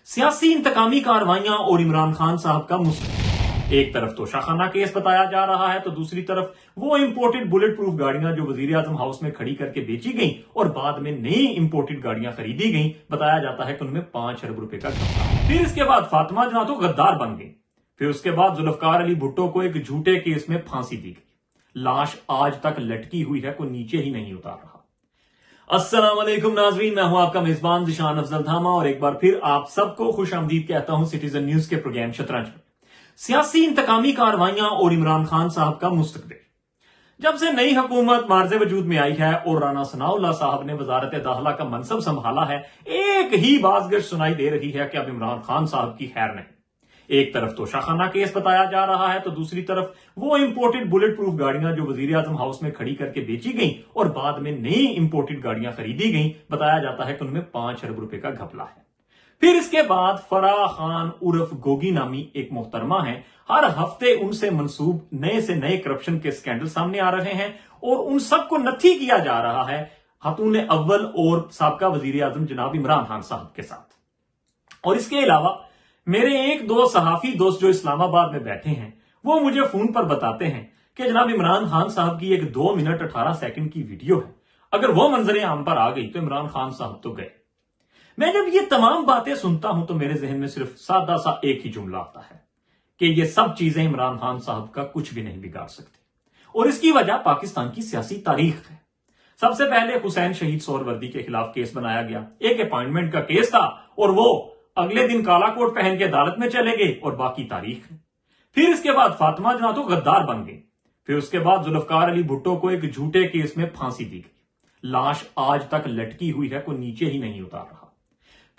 सियासी इंतकामी कार्रवाइयां और इमरान खान साहब का एक तरफ तोशाखाना केस बताया जा रहा है तो दूसरी तरफ वो इंपोर्टेड बुलेट प्रूफ गाड़ियां जो वजीर आजम हाउस में खड़ी करके बेची गई और बाद में नई इंपोर्टेड गाड़ियां खरीदी गई। बताया जाता है कि उनमें 5 अरब रुपए का घपला। फिर इसके बाद फातिमा जना तो गद्दार बन गई। फिर उसके बाद जुल्फकार अली भुट्टो को एक झूठे केस में फांसी दी गई। लाश आज तक लटकी हुई है, कोई नीचे ही नहीं उतार रहा। अस्सलाम वालेकुम नाजरीन, मैं हूं आपका मेजबान ज़िशान अफजल थामा और एक बार फिर आप सबको खुशामदीद कहता हूं सिटीजन न्यूज के प्रोग्राम शतरंज में। सियासी इंतकामी कार्रवाइयां और इमरान खान साहब का मुस्तकबिल। जब से नई हुकूमत मार्जे वजूद में आई है और राना सनाउल्लाह साहब ने वजारत दाखिला का मनसब संभाला है, एक ही बाज़गश सुनाई दे रही है कि अब इमरान खान साहब की खैर नहीं। एक तरफ तोशाखाना केस बताया जा रहा है तो दूसरी तरफ वो इंपोर्टेड बुलेट प्रूफ गाड़ियां जो वजीर आजम हाउस में खड़ी करके बेची गई और बाद में नई इंपोर्टेड गाड़ियां खरीदी गई। बताया जाता है कि उनमें 5 अरब रुपए का घपला है। फिर इसके बाद फराह खान उर्फ गोगी नामी एक मोहतरमा है, हर हफ्ते उनसे मंसूब नए से नए करप्शन के स्कैंडल सामने आ रहे हैं और उन सबको नथी किया जा रहा है खातून अव्वल और साबका वजीर आजम जनाब इमरान खान साहब के साथ। और इसके अलावा मेरे एक दो सहाफी दोस्त जो इस्लामाबाद में बैठे हैं वो मुझे फोन पर बताते हैं कि जनाब इमरान खान साहब की एक 2 मिनट 18 सेकंड की वीडियो है, अगर वो मंजर आम पर आ गई तो इमरान खान साहब तो गए। मैं जब ये तमाम बातें सुनता हूं तो मेरे जहन में सिर्फ सादा सा एक ही जुमला आता है कि ये सब चीजें इमरान खान साहब का कुछ भी नहीं बिगाड़ सकती और इसकी वजह पाकिस्तान की सियासी तारीख है। सबसे पहले हुसैन शहीद सोहरवर्दी के खिलाफ केस बनाया गया, एक अपॉइंटमेंट का केस था और वो अगले दिन काला कोट पहन के अदालत में चले गए और बाकी तारीख है। फिर इसके बाद फातिमा जना तो गद्दार बन गई। फिर उसके बाद जुल्फकार अली भुट्टो को एक झूठे केस में फांसी दी गई। लाश आज तक लटकी हुई है, कोई नीचे ही नहीं उतार रहा।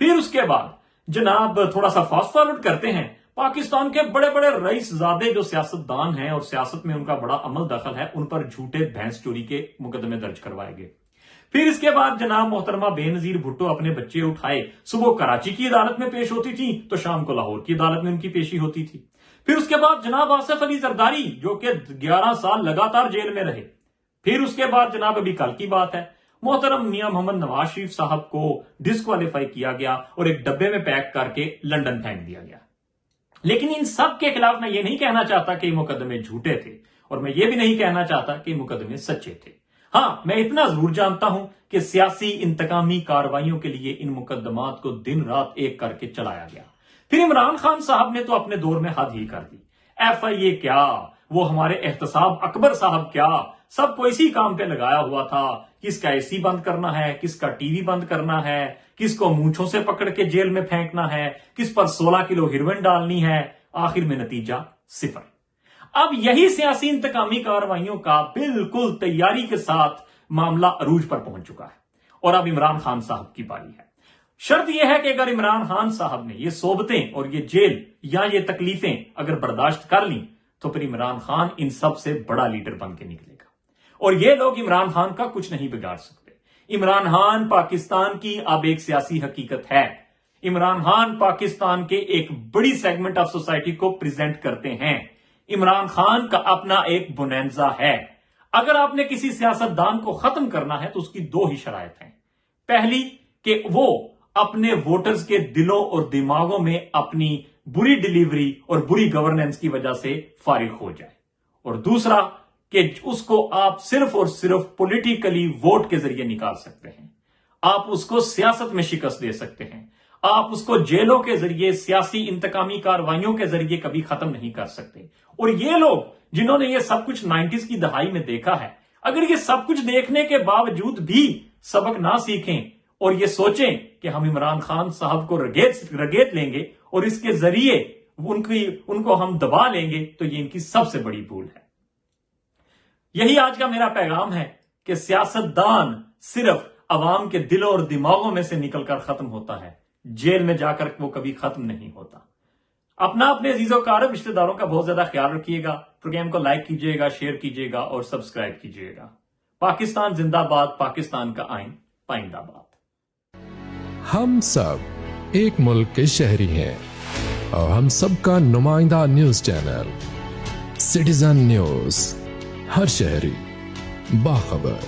फिर उसके बाद जनाब थोड़ा सा फास्ट फॉरवर्ड करते हैं, पाकिस्तान के बड़े बड़े रईसजादे जो सियासतदान हैं और सियासत में उनका बड़ा अमल दखल है, उन पर झूठे भैंस चोरी के मुकदमे दर्ज करवाए गए। फिर इसके बाद जनाब मोहतरमा बेनजीर भुट्टो अपने बच्चे उठाए, सुबह कराची की अदालत में पेश होती थी तो शाम को लाहौर की अदालत में उनकी पेशी होती थी। फिर उसके बाद जनाब आसिफ अली जरदारी जो कि 11 साल लगातार जेल में रहे। फिर उसके बाद जनाब अभी कल की बात है, मोहतरम मियां मोहम्मद नवाज शरीफ साहब को डिस्क्वालीफाई किया गया और एक डब्बे में पैक करके लंदन फेंक दिया गया। लेकिन इन सब के खिलाफ मैं ये नहीं कहना चाहता कि मुकदमे झूठे थे और मैं ये भी नहीं कहना चाहता कि मुकदमे सच्चे थे। हाँ, मैं इतना जरूर जानता हूं कि सियासी इंतकामी कार्रवाइयों के लिए इन मुकदमात को दिन रात एक करके चलाया गया। फिर इमरान खान साहब ने तो अपने दौर में हद ही कर दी। FIA क्या, वो हमारे एहतसाब अकबर साहब क्या, सबको इसी काम पे लगाया हुआ था। किसका AC बंद करना है, किसका TV बंद करना है, किसको मूंछों से पकड़ के जेल में फेंकना है, किस पर 16 किलो हेरोइन डालनी है। आखिर में नतीजा 0। अब यही सियासी इंतकामी कार्रवाइयों का बिल्कुल तैयारी के साथ मामला अरूज पर पहुंच चुका है और अब इमरान खान साहब की बारी है। शर्त यह है कि अगर इमरान खान साहब ने ये सोबतें और ये जेल या ये तकलीफें अगर बर्दाश्त कर ली तो फिर इमरान खान इन सब से बड़ा लीडर बन के निकलेगा और ये लोग इमरान खान का कुछ नहीं बिगाड़ सकते। इमरान खान पाकिस्तान की अब एक सियासी हकीकत है। इमरान खान पाकिस्तान के एक बड़ी सेगमेंट ऑफ सोसाइटी को प्रेजेंट करते हैं। इमरान खान का अपना एक बोनेंजा है। अगर आपने किसी सियासतदान को खत्म करना है तो उसकी 2 ही शराइत हैं। पहली कि वो अपने वोटर्स के दिलों और दिमागों में अपनी बुरी डिलीवरी और बुरी गवर्नेंस की वजह से फारिग हो जाए, और दूसरा कि उसको आप सिर्फ और सिर्फ पॉलिटिकली वोट के जरिए निकाल सकते हैं। आप उसको सियासत में शिकस्त दे सकते हैं, आप उसको जेलों के जरिए सियासी इंतकामी कार्रवाइयों के जरिए कभी खत्म नहीं कर सकते। और ये लोग जिन्होंने ये सब कुछ 90s की दहाई में देखा है, अगर ये सब कुछ देखने के बावजूद भी सबक ना सीखें और ये सोचें कि हम इमरान खान साहब को रगेत लेंगे और इसके जरिए उनको हम दबा लेंगे, तो ये इनकी सबसे बड़ी भूल है। यही आज का मेरा पैगाम है कि सियासतदान सिर्फ अवाम के दिलों और दिमागों में से निकलकर खत्म होता है, जेल में जाकर वो कभी खत्म नहीं होता। अपना अपने अजीजों कारब रिश्तेदारों का बहुत ज्यादा ख्याल रखिएगा। प्रोग्राम को लाइक कीजिएगा, शेयर कीजिएगा और सब्सक्राइब कीजिएगा। पाकिस्तान जिंदाबाद, पाकिस्तान का आइन पाइंदाबाद। हम सब एक मुल्क के शहरी हैं और हम सबका नुमाइंदा न्यूज चैनल सिटीजन न्यूज, हर शहरी बाखबर।